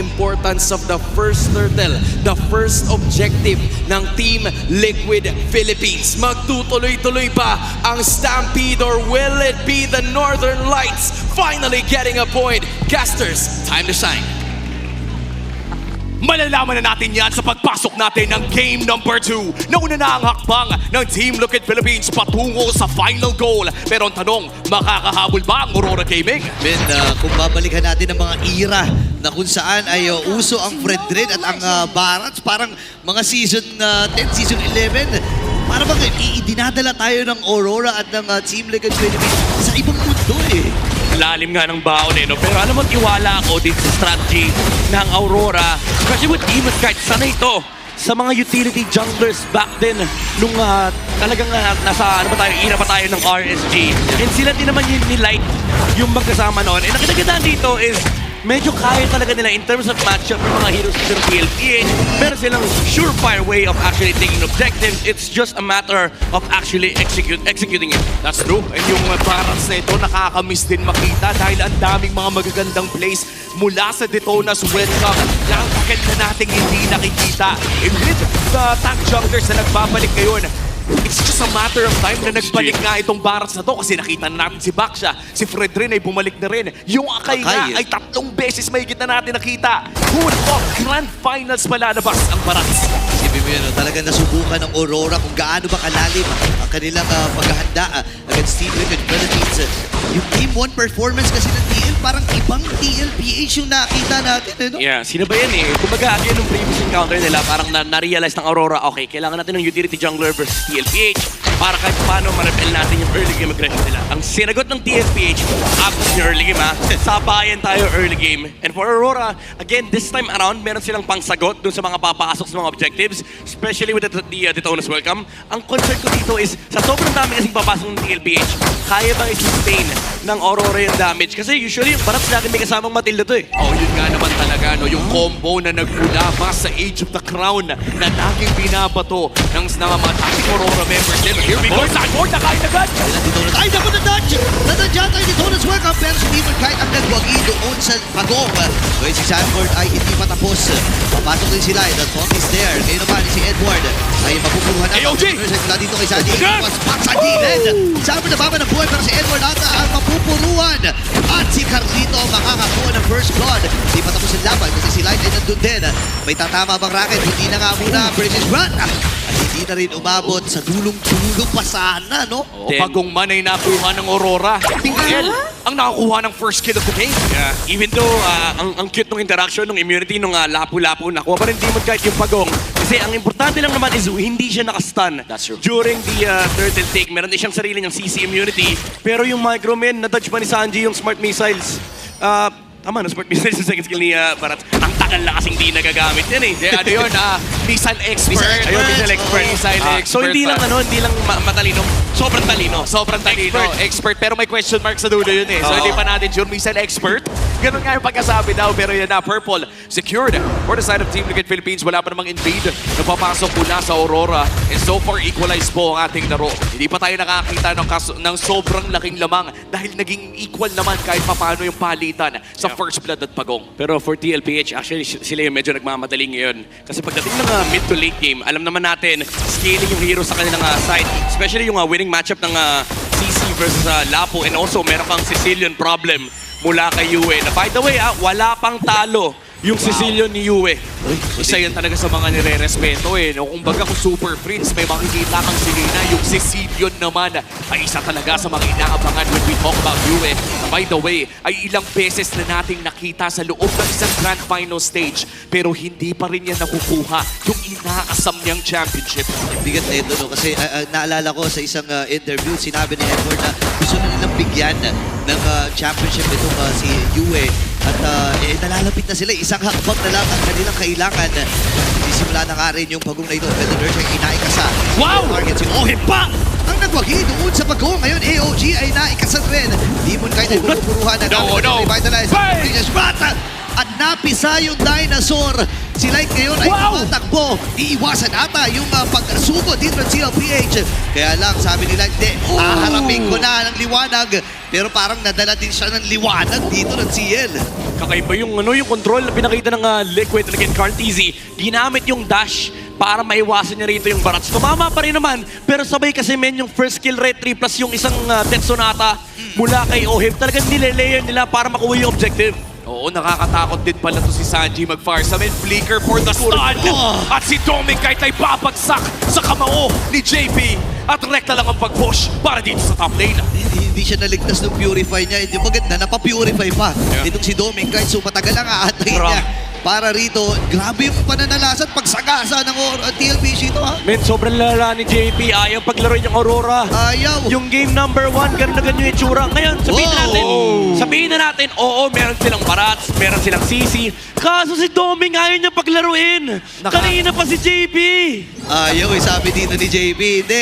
importance of the first turtle, the first objective ng Team Liquid Philippines. Magtutuloy-tuloy ba ang Stampede or will it be the Northern Lights finally getting a point? Casters, time to shine. Malalaman na natin yan sa pagpasok natin ng game number 2. Nauna na ang hakbang ng Team Liquid Philippines patungo sa final goal. Pero ang tanong, makakahabol ba ang Aurora Gaming? Ben, kung babalikan natin ang mga era na kung saan ay uso ang Fred Red at ang Barats, parang mga season 10, season 11, para bang dinadala tayo ng Aurora at ng Team Liquid Philippines sa ibang mundo eh. Lalim nga ng baon no? Pero alam mo, tiwala ako dito sa strategy ng Aurora. Kasi with Demon Kite, sana ito sa mga utility junglers back then nung talagang nasa era pa tayo ng RSG. And sila din naman yung ni-light yung magkasama noon. And ang kinagandaan dito is medyo kaya talaga nila in terms of matchup ng mga heroes ng PLPH. Meron silang surefire way of actually taking objectives. It's just a matter of actually executing it. That's true. And yung Barats na ito, nakakamiss din makita dahil ang daming mga magagandang plays mula sa Detona's welcome. Lang na nating hindi nakikita. And with the tank junglers na nagbabalik ngayon, it's just a matter of time na nagbalik nga itong Barats na to kasi nakita na natin si Baksha, si Fred rin ay bumalik na rin. Yung Akay nga ay 3 beses mahigit na natin nakita. Who would thought Grand Finals malalabas ang Barats? Isipin mo yun, talagang nasubukan ng Aurora kung gaano ba kalalim ang kanilang paghahanda against Team Liquid Philippines. Yung Team 1 performance kasi ng TL, parang ibang TLPH yung nakita natin. Eh, no? Yeah, sino ba yan eh? Kumbaga, again, nung previous encounter nila, parang na-realize ng Aurora, okay, kailangan natin ng utility jungler versus TLPH para kahit paano ma-repel natin yung early game aggression nila. Ang sinagot ng TLPH, absent yung early game ha, sabayan tayo early game. And for Aurora, again, this time around, meron silang pangsagot dun sa mga papasok sa mga objectives, especially with the Detona's welcome. Ang concern ko dito is, sa sobrang dami kasing papasok ng TLPH, kaya bang i-sustain ng Aurora yung damage? Kasi usually yung Barats natin may kasamang Matilda to eh. Oh, yun nga naman talaga, no? Yung combo na nagmula pa sa Age of the Crown na laging binabato ng mga ating Aurora members din. Here we go, sideboard na kain agad! Ay, naku, na-dodge! Na-dodge yata yung Detona's welcome, pero si Demon Kite ang nagwagi doon sa pagong. Ngayon si Sanford ay hindi pa tapos. Papasok din sila, the thought is there. Ngayon naman si Edward ay mapupuruhan na. AOG! Mula dito kay Sandy, was back sa gilid. Sanford nababa ng buhay, pero si Edward ata ang mapupuruhan. At si Carlito makakakuha ng first blood. Hindi pa tapos ang laban kasi si Light ay nandun din. May tatama bang racket? Hindi na nga muna, British Run. At hindi na rin umabot sa dulong-dulo pa sana, no? Pagong man ay nakuha ng Aurora. TL ang nakakuha ng first kill of the game. Yeah, even though ang cute ng interaction ng immunity nung lapu-lapu, nakuha pa rin Demon Kite yung pagong. Kasi ang importante lang naman is hindi siya nakastun. That's true. During the turtle take, meron din siyang sarili niyang CC immunity. Pero yung Microman, na-dodge pa ni Sanji yung smart missiles. Tama, no, smart missiles yung second skill ni Barats. Ang tagal na kasing di nagagamit yan eh. Yeah, ano yun? Missile expert. Ayun, missile expert. Missile expert. So hindi lang hindi lang matalino, sobrang talino. Sobrang talino. Expert. Pero may question mark sa dulo yun eh. So hindi pa natin sure. Missile expert. Ganun nga yung pagkasabi daw. Pero yan na, Purple secured for the side of Team Liquid Philippines. Wala pa namang invade. Napapasok mula sa Aurora. And so far, equalized po ang ating laro. Hindi pa tayo nakakita ng sobrang laking lamang dahil naging equal naman kahit paano yung palitan sa first blood at pagong. Pero for TLPH, actually sila yung medyo nagmamadali ngayon. Kasi pagdating ng mid to late game, alam naman natin, scaling yung hero sa kanilang side. Especially yung winning matchup ng CC versus Lapo. And also, meron kang Sicilian problem mula kay Yue. Na by the way, wala pang talo yung Sicilian ni Yue. Isa yan talaga sa mga nire-respeto eh. No? Kung baga kung Super Prince, may makikita kang Selena. Yung Sicilian naman ay isa talaga sa mga inaabangan when we talk about Yue. By the way, ay ilang beses na nating nakita sa loob ng isang Grand Final stage. Pero hindi pa rin yan nakukuha yung inaasam niyang championship. Bigat na ito, no? Kasi naalala ko sa isang interview, sinabi ni Edward na gusto na nilang bigyan ng championship itong si Yue. At nalalapit na sila, isang hakbang na lang ang kanilang kailangan. Sisimula na nga rin yung pagong na ito. Pedro Nurse ay inaikasa. Wow! Target si Ohip pa! Ang nagwagi doon sa pagong. Ngayon, AOG ay naikasan rin. Demon Kite ay pupuruhan na revitalize. At napisa yung dinosaur. Si Light ngayon ay tumatakbo. Iiwasan ata yung pagsuko dito ng CLPH. Kaya lang, sabi ni Light, haharapin ko na ng liwanag. Pero parang nadala din siya ng liwanag dito ng CL. Kakaiba yung yung control na pinakita ng Liquid. And again, Carl TZ, ginamit yung dash para maiwasan niya rito yung barats. Tumama pa rin naman, pero sabay kasi men yung first kill retry plus yung isang Death Sonata mula kay Oheb. Talagang nilelayer nila para makuha yung objective. Oo, nakakatakot din pala to si Sanji mag-fire sa main. Flicker for the stun. At si Doming kahit ay babagsak sa kamao ni JP. At rekta lang ang pag-push para dito sa top lane. Hindi siya naligtas ng purify niya. Hindi maganda, napapurify pa. Yeah. Itong si Doming kahit so matagal lang aatay Grabe. niya. Para rito, grabe yung pananalasan, pagsagasa ng TLBC ito ha. Men, sobrang lala ni JP. Ayaw paglaruin yung Aurora. Ayaw. Yung game number 1, ganun na ganun yung itsura. Ngayon, sabihin na natin, oo, meron silang Barats, meron silang CC. Kaso si Doming ayaw niya paglaruin. Kanina pa si JP. Ayaw sabi dito ni JP. Hindi,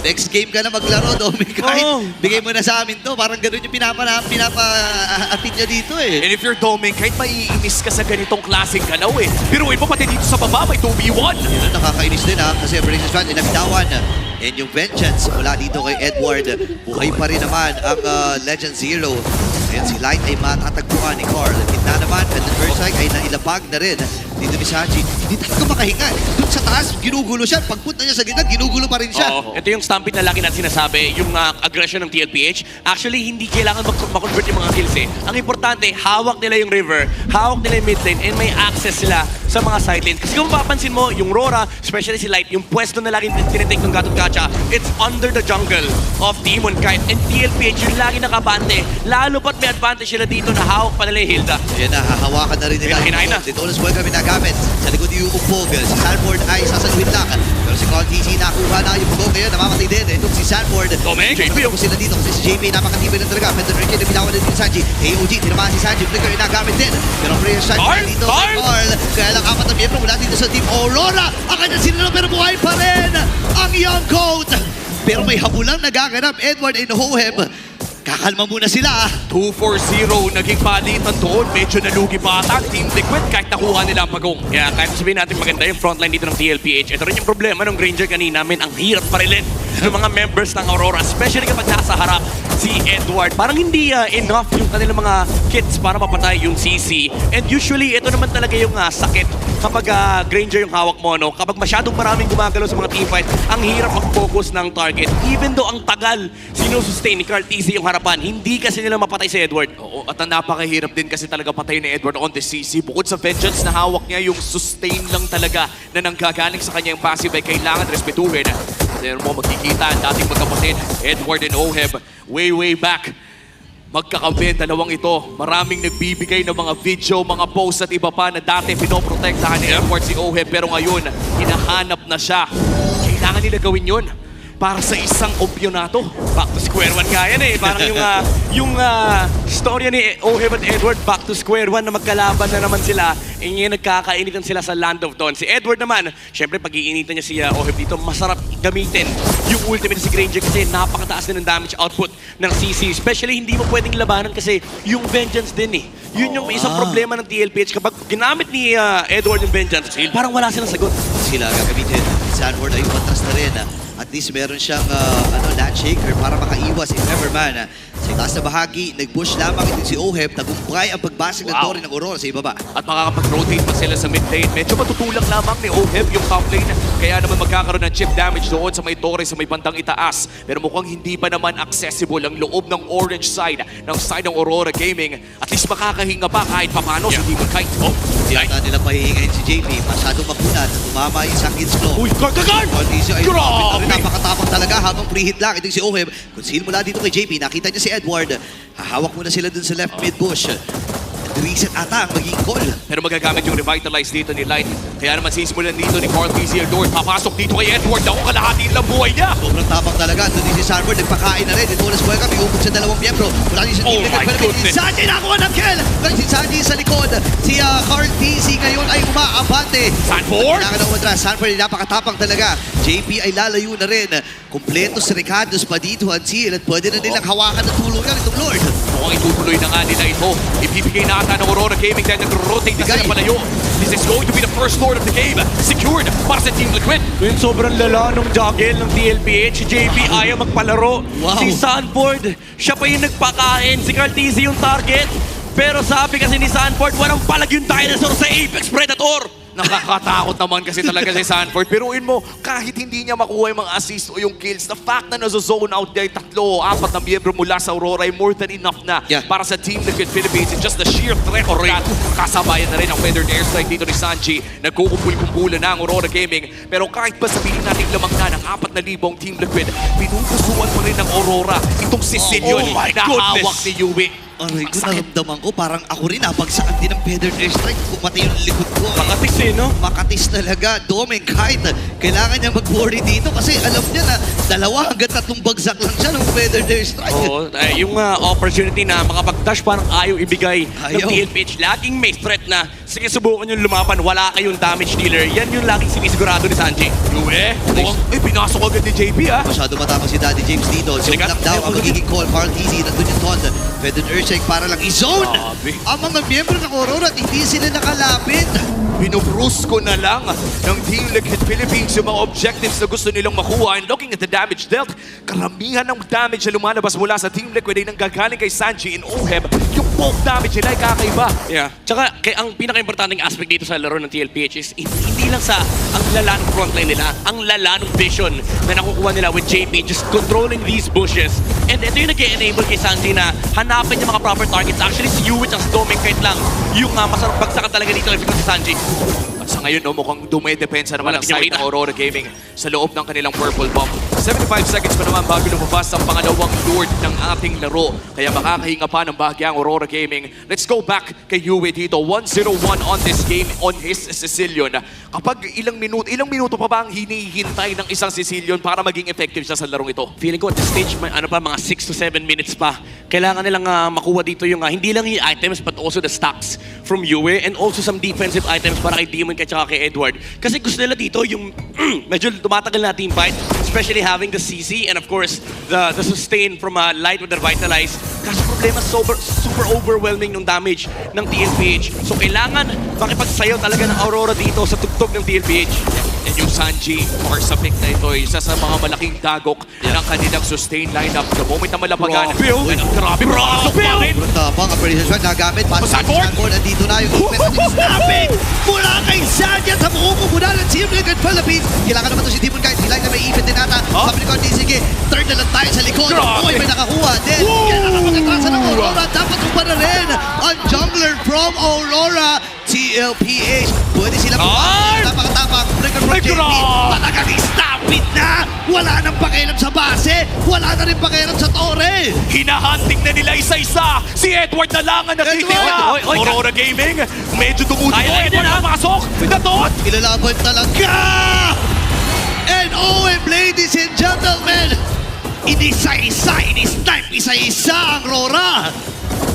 next game ka na maglaro, Doming. Kahit Oo. bigay mo na sa amin to. Parang ganun yung pinapa-atin niya dito eh. And if you're Doming, kahit maiinis ka sa ganitong klaseng galaw eh. Pero iba pati dito sa baba, may 2v1. Yun, nakakainis din ha. Kasi Breakers fan, nabitawan. And yung vengeance mula dito kay Edward. Buhay pa rin naman ang Legend Zero. Ayan, si Light ay matatagpuan ni Carl. Gitna naman, at the first strike ay nailapag na rin dito ni Sanji. Hindi talaga makahinga. Doon sa taas, ginugulo siya. Pagpunta niya sa gitna, ginugulo pa rin siya. Oo. Ito yung stampede na lagi natin sinasabi, yung aggression ng TLPH. Actually, hindi kailangan makonvert yung mga kills eh. Ang importante, hawak nila yung river, hawak nila yung mid lane, and may access sila sa mga side lane. Kasi kung mapapansin mo, yung Rora, especially si Light, yung pwesto na laging tinitake ng Gatot Kacha, it's under the jungle of Demon Kite. And TLPH yung lagi nakabante. Lalo pat may advantage sila dito na hawak pa nila yung Hilda. Ayan na, hahawakan na rin nila. Hinahin na. Si Tolas Welcome ginagamit. Sa likod ni Upog. Si Sanford ay sasaluhin lang. Pero si Carl TC nakuha na yung bugong ngayon. Namamatay din. Itong si Sanford. Doming, JP. Ako sila dito kasi si JP napakatibay na talaga. Pwede rin na binawan din si Sanji. AOG, tinamaan si Sanji. Flicker yung nagamit din. Pero prayer strike Carl! dito Carl! kay Carl. Kaya lang apat na miyembro mula dito sa Team Aurora. Ang kanyang sinunod pero buhay pa rin ang Young Goat. Pero may habulang nagaganap. Edward and Hohem. Kakalma muna sila. 2-4-0, naging palitan doon. Medyo nalugi pa ata ang Team Liquid kahit nakuha nila ang pagong. Kaya kahit sabihin natin maganda yung frontline dito ng TLPH, ito rin yung problema ng Granger kanina, men, ang hirap pa rin ng mga members ng Aurora, especially kapag nasa harap si Edward. Parang hindi enough yung kanilang mga kits para mapatay yung CC. And usually, ito naman talaga yung sakit kapag Granger yung hawak mo, no? Kapag masyadong maraming gumagalaw sa mga teamfight, ang hirap mag-focus ng target. Even though ang tagal sinusustain ni Carl TZ yung harapan, hindi kasi nila mapatay si Edward. Oo, at ang napakahirap din kasi talaga patay ni Edward on the CC. Bukod sa vengeance na hawak niya, yung sustain lang talaga na nanggagaling sa kanya yung passive ay kailangan respetuhin. Pero mo magkikita ang dating magkapatid, Edward and Oheb, way back. Magkakabit, dalawang ito. Maraming nagbibigay ng mga video, mga posts at iba pa na dati pinoprotektahan ni Edward si Oheb. Pero ngayon, hinahanap na siya. Kailangan nila gawin yun para sa isang ompyonato. Back to square one nga yan eh. Parang yung storya ni Oheb at Edward, back to square one na magkalaban na naman sila. E ngayon nagkakainitan sila sa Land of Dawn. Si Edward naman, syempre pag iinitan niya si Oheb dito, masarap gamitin yung ultimate si Granger kasi napakataas din ng damage output ng CC. Especially hindi mo pwedeng labanan kasi yung Vengeance din eh. Yun yung isang problema ng TLPH. Kapag ginamit ni Edward yung Vengeance, parang wala silang sagot. Sila gagamitin. Sanford ay umatras na rin. At least meron siyang land shaker para makaiwas if ever man. Sa taas na bahagi, nag-push lamang itong si Oheb. Tagumpay ang pagbasag ng Wow. Dory ng Aurora sa ibaba. At makakapag-rotate pa sila sa mid lane. Medyo matutulak lamang ni Oheb yung top lane. Kaya naman magkakaroon ng chip damage doon sa may Torre sa may bandang itaas. Pero mukhang hindi pa naman accessible ang loob ng orange side ng side ng Aurora Gaming. At least makakahinga pa kahit papano sa Demon Kite. Oh, Hindi na nila pahihingayin si JP. Masyadong makunat. Tumama yung Sakins Claw. uy, guard! Ortiz ay Grabe! napakatapang talaga habang free hit lang. Itong si Oheb. Conceal mula dito kay JP. Nakita niya si Edward. Hahawak muna sila dun sa left mid bush. Reset ata ang maging call. Pero magagamit yung revitalize dito ni Light. Kaya naman sisimulan dito ni Carl TZ Lord. Papasok dito kay Edward. Ako kalahati lang buhay niya. Sobrang tapang talaga. Doon din si Sanford. Nagpakain na rin. Ito ulas buhay kami. Umog sa dalawang miyembro. Mula din sa Oh team. my goodness. Sanji nakuha ng kill. Pero si Sanji sa likod. Si Carl TZ ngayon ay umaabante. Sanford? Kailangan na umatras. Sanford ay napakatapang talaga. JP ay lalayo na rin. Kompleto si Ricardo's pa dito ang seal. At pwede na nilang hawakan at tulungan itong Lord. Mukhang itutuloy na nga nila ito. Ibibigay na ata ng Aurora Gaming dahil nag-rotate na sila Bigay. palayo. This is going to be the first Lord of the game. Secured para sa Team Liquid. Yun, sobrang lala nung juggle ng TLPH. Si JP ayaw magpalaro. Wow. Si Sanford, siya pa yung nagpakain. Si Carl TZ yung target. Pero sabi kasi ni Sanford, walang palag yung dinosaur sa Apex Predator. Nakakatakot naman kasi talaga si Sanford. Piruin mo, kahit hindi niya makuha yung mga assist o yung kills, the fact na nazo-zone out niya yung 3 o 4 na miyembro mula sa Aurora ay more than enough na para sa Team Liquid Philippines. And just the sheer threat of that, kasabayan na rin ang feathered airstrike dito ni Sanji. Nagkukumpul-kumpulan na ang Aurora Gaming. Pero kahit pa sabihin natin lamang na ng 4,000 ang Team Liquid, pinupusuan pa rin ng Aurora itong Sicilian Oh my na goodness. hawak ni Yui. Aray ko, naramdaman ko, parang ako rin, nabagsaan din ng feathered airstrike. Pumati yung likod ko. Makatis eh, no? Makatis talaga. Domeng kahit kailangan niya mag-worry dito kasi alam niya na 2 hanggang 3 bagsak lang siya ng feathered airstrike. Oo, yung opportunity na makapag-dash parang ayaw ibigay ng Ayaw. TLPH. Laging may threat na, sige subukan yung lumapan, wala kayong damage dealer. Yan yung laging sinisigurado ni Sanji. Yui, mukhang pinasok agad ni JP ah. Masyado matapang si Daddy James dito. Zone Sinigat. lang daw ang magiging call. Parang easy. Nandun yung Ton. Feathered airstrike para lang i-zone Grabe. ang mga miyembro ng Aurora at hindi sila nakalapit. Binubrusko na lang ng Team Liquid Philippines yung mga objectives na gusto nilang makuha. And looking at the damage dealt, karamihan ng damage na lumalabas mula sa Team Liquid ay nanggagaling kay Sanji and Oheb. Yung poke damage nila ay kakaiba. Yeah. Tsaka, ang pinaka-importanting aspect dito sa laro ng TLPH is hindi lang sa ang lala ng frontline nila, ang lala ng vision na nakukuha nila with JP, just controlling these bushes. And ito yung nag-enable kay Sanji na hanapin yung mga proper targets. Actually, si Yuwich ang Doming kahit lang yung masarap bagsakan talaga dito if si Sanji. At sa ngayon, no, mukhang dumedepensa naman ang Malapit niya side ng makita. Aurora Gaming sa loob ng kanilang purple bomb. 75 seconds pa naman bago lumabas ang pangalawang lord ng ating laro. Kaya makakahinga pa ng bahagya ang Aurora Gaming. Let's go back kay Yui dito. 1-0-1 on this game on his Sicilian. Kapag ilang minuto pa ba ang hinihintay ng isang Sicilian para maging effective siya sa larong ito? Feeling ko at this stage, mga 6 to 7 minutes pa. Kailangan nilang makuha dito yung hindi lang yung items but also the stacks from Yue and also some defensive items para kay Demon kay tsaka kay Edward. Kasi gusto nila dito yung medyo tumatagal na team fight, especially having the CC and of course the sustain from Light with the Revitalize. Kaso problema super overwhelming ng damage ng TLPH. So kailangan makipagsayaw talaga ng Aurora dito sa tugtog ng TLPH. And yung Sanji, or sa pick na ito, isa sa mga malaking dagok ng kanilang sustain lineup. The moment na malapagan, grabe, pasok pa rin! Tapang appreciation shot nagamit. Sanford! Nandito na yung defense at snapping mula kay Sanya sa buong muna ng Team Liquid Philippines. Kailangan naman to si Demon kahit hilay na may ipit din ata. Sabi ni Cordy, sige, third na lang tayo sa likod. Grabe! Uy, may nakakuha. Then, kailangan mag-atrasan ng Aurora. Dapat upa na rin ang jungler from Aurora. TLPH. Pwede sila tapang-tapang. Breaker talagang stop-it na! Wala nang pakialam sa base! Wala na rin pakialam sa torre! Hinahunting na nila isa-isa. Si Edward na lang ang nakitira. Edward! Oy, Aurora Gaming, medyo dumudugo. Ay, Edward na. napasok. Natot! Ilalaban talaga! And OM, ladies and gentlemen, inisa-isa, in-snipe isa-isa ang Aurora!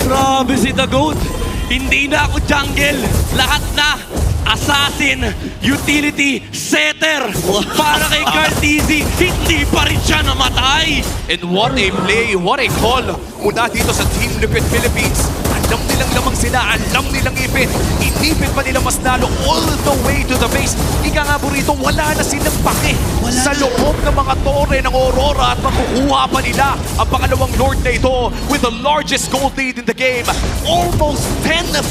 Grabe si The Goat. Hindi na ako jungle. Lahat na. Assassin, utility, setter. Para kay Carl Tizzy, hindi pa rin siya namatay. And what a play, what a call mula dito sa Team Liquid Philippines. Alam nilang lamang sila, alam nilang ipit. Inipit pa nila mas lalo all the way to the base. Ika nga burrito, wala na silang pake sa loob ng mga tore ng Aurora at makukuha pa nila ang pangalawang lord na ito with the largest gold lead in the game. Almost 10,000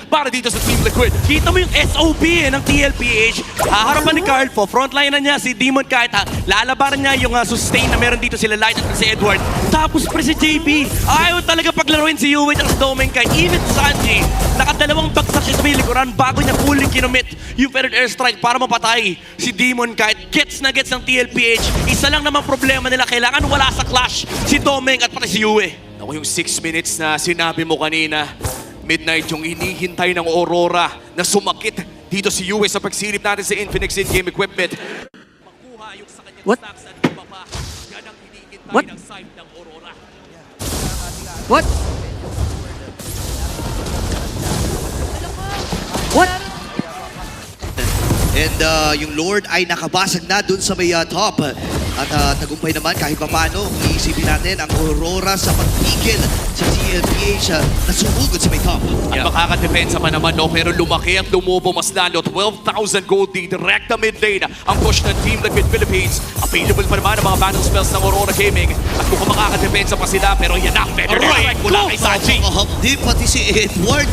para dito sa Team Liquid. Kita mo yung SOP ng TLPH. Haharapan ni Carl po. Frontline na niya si Demon kahit lalabaran niya yung sustain na meron dito sila Light at si Edward. Tapos pre si JP. Ayaw talaga paglaruin si Yue at si Domeng kahit even Sanji. Nakadalawang bagsak siya sa may likuran bago niya fully kinomit yung feathered airstrike para mapatay si Demon kahit gets na gets ng TLPH. Isa lang naman problema nila. Kailangan wala sa clash si Domeng at pati si Yue. Ako yung 6 minutes na sinabi mo kanina. Midnight yung hinihintay ng Aurora na sumakit dito si Yue sa pagsilip natin sa Infinix in-game equipment. Makuha yung sa kanyang What? stacks at iba pa. Yan ang hinihintay What? ng side ng Aurora. What? What? And yung Lord ay nakabasag na dun sa may top. At tagumpay naman kahit papano, iisipin natin ang Aurora sa pagpigil sa TLPH na sumugod sa may top. At makakadepensa pa naman, no? Pero lumaki at lumubo mas lalo. 12,000 gold lead, direct na mid lane. Ang push ng Team Liquid Philippines. Available pa naman ang mga battle spells ng Aurora Gaming. At mukhang makakadepensa pa sila, pero yan na. Better strike mula kay Sanji. Di pati si Edward.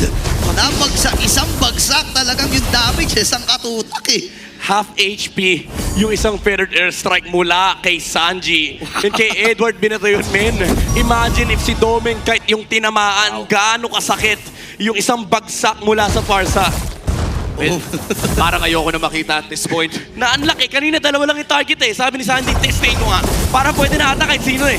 Nabagsak, isang bagsak talagang yung damage isang katutak eh. Half HP yung isang feathered airstrike mula kay Sanji. And kay Edward binato yun, men. Imagine if si Domeng kahit yung tinamaan, gaano kasakit yung isang bagsak mula sa Farsa. Well, parang ayoko na makita at this point. Na ang laki, kanina dalawa lang yung target eh. Sabi ni Sanji, testing ko nga. Para pwede na ata kahit sino eh.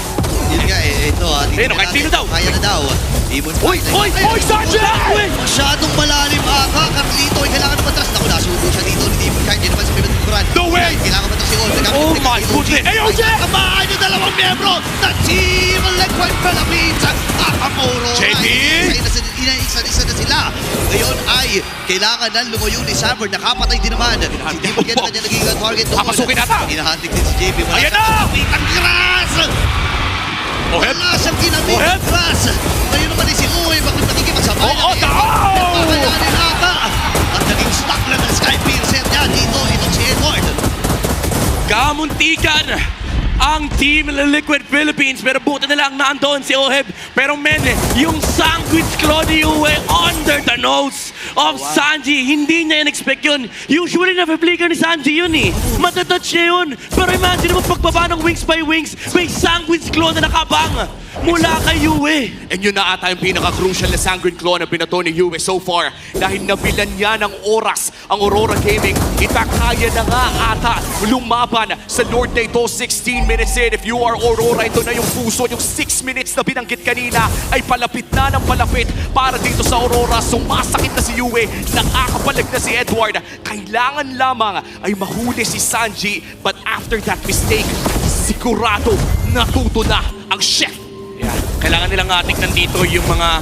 Yun nga eh, ito Ayun, kahit sino daw. Kaya na daw. Demon Fight. Oy, Sanji! Masyadong malalim aka. Carlito ay kailangan na matras. Naku, nasubo siya dito ni Demon Fight. Hindi naman sa Pimit Kuran. No way! Kailangan matras si Old. Oh my goodness! Hey, OJ! Tamaan yung dalawang miyembro ng Team Liquid Philippines. At ang Aurora. JP! Isa na sila. Ngayon ay kailangan na lumayo ni Sanford. Nakapatay din naman. Si Demon kaya na kanya naging target doon. Papasukin ata! Hinahantik din si JP. Wala Ayan siyang na! kapitang grass. Ohem! Wala siyang ginamit Ohem! ng grass. Ngayon naman ay si Uy. Bakit nakikipagsabay? Oo, Nagpakayanin ata. At naging stuck lang ang Sky Piercer niya. Dito, itong si Edward. Kamuntikan ang Team Liquid Philippines, pero buti na lang nandoon si Oheb. Pero men, yung Sandwich Claw ni Uwe under the nose of Sanji, hindi niya in-expect yun. Usually na-flicker ni Sanji yun eh. Matatouch niya yun. Pero imagine mo pagbaba ng Wings by Wings, may Sandwich Claw na nakabang mula kay Uwe. And yun na ata yung pinaka-crucial na Sanguine Claw na binato ni Yue so far. Dahil nabilan niya ng oras ang Aurora Gaming. In fact, kaya na nga ata lumaban sa Lord na ito. 16 minutes in. If you are Aurora, ito na yung puso. Yung 6 minutes na binanggit kanina ay palapit na ng palapit para dito sa Aurora. Sumasakit na si Yue. Nakakapalag na si Edward. Kailangan lamang ay mahuli si Sanji. But after that mistake, sigurado natuto na ang chef. Yeah. Kailangan nilang tingnan dito yung mga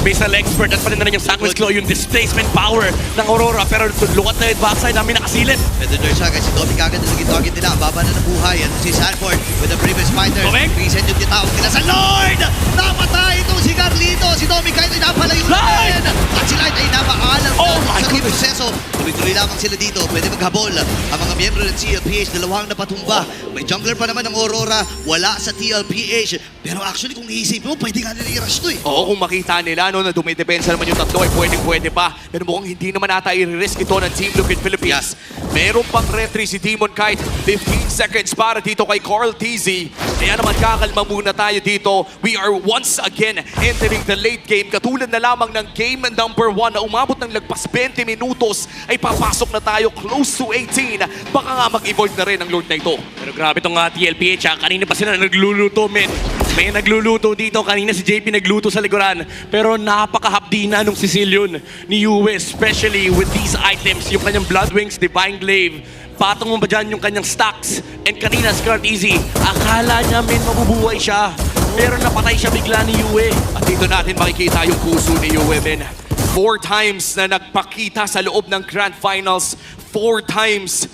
basal expert at pati na rin yung Sandwich Claw, yung displacement power ng Aurora. Pero lukat na yung backside namin nakasilip. Ito na siya kasi Doming kagad na naging target nila. Ang baba na ng buhay. At si Sanford with the previous fighter. Doming! Reset yung tinawag nila sa Lord! Napatay itong si Carlito. Si Doming kahit ay napalayo na Light! rin. At si Light ay napaalam Oh na my sa goodness! proseso. Tuloy-tuloy lamang sila dito. Pwede maghabol. Ang mga miyembro ng TLPH, dalawang napatumba. May jungler pa naman ng Aurora. Wala sa TLPH. Pero actually, kung iisipin mo, pwede nga nila i-rush to eh. Oo, kung makita nila no, na dumidepensa naman yung tatlo, ay pwede pa. Pero mukhang hindi naman ata i-risk ito ng Team Liquid Philippines. Meron pang retry si Demon Kite. 15 seconds para dito kay Carl TZ. Kaya naman kakalma muna tayo dito. We are once again entering the late game. Katulad na lamang ng game number 1 na umabot ng lagpas 20 minutos ay papasok na tayo close to 18. Baka nga mag-evolve na rin ang Lord na ito. Pero grabe itong TLPH. Kanina pa sila nagluluto, men. May nagluluto dito. Kanina si JP nagluto sa likuran. Pero napakahapdi na nung Sicilian ni Yue, especially with these items. Yung kanyang Blood Wings, Divine Glaive. Patong mo ba dyan yung kanyang stacks? And kanina, Scarlet Easy, akala niya men mabubuhay siya. Pero napatay siya bigla ni Yue. At dito natin makikita yung puso ni Yue, men. 4 times na nagpakita sa loob ng Grand Finals. 4 times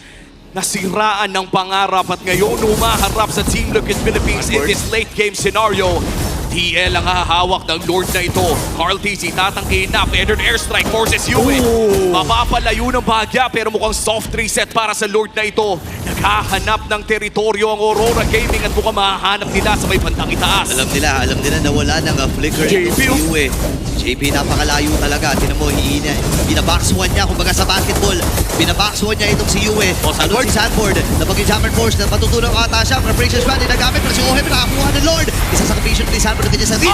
nasiraan ng pangarap at ngayon humaharap sa Team Liquid Philippines in this late game scenario. TL ang hahawak ng Lord na ito. Carl TZ tatangkihin na. Feathered airstrike forces Yue. Mapapalayo ng bahagya pero mukhang soft reset para sa Lord na ito. Naghahanap ng teritoryo ang Aurora Gaming at mukhang mahahanap nila sa may bandang itaas. Alam nila na wala ng flicker JP, itong si Yue. Si JP napakalayo talaga. Tinan mo, binabox one niya. Kumbaga sa basketball, binabox one niya itong si Yue. Ano si Sanford? Napag-jammer force na patutulong ata siya. Preparation Rally nagamit pero si Oheb nakakuha ng Lord. Isa sa completion ni Sanford na ganyan sa rin.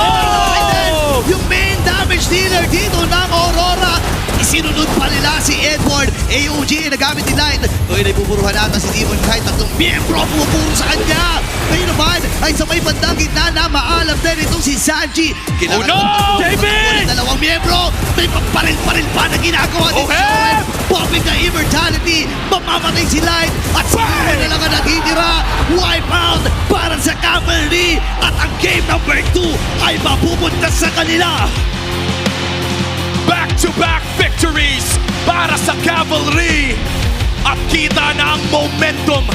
Yung main damage dealer dito ng Aurora. Isinunod pa nila si Edward. AOG nagamit ni Light. Ngayon ay pupuruhan nata si Demon kahit tatlong miyembro pumupuro sa kanya. Ngayon naman ay sa may bandang gitna na maalam din itong si Sanji. Oh no! David! Dalawang miyembro. May pagparil-paril pa na ginagawa din si Owen. Popping na immortality. Mamamatay si Light. At si Owen na lang ang natitira. Wipe out para sa Cavalry. At ang game number 2 ay mapupunta sa kanila. Back-to-back victories para sa Cavalry. At kita na ang momentum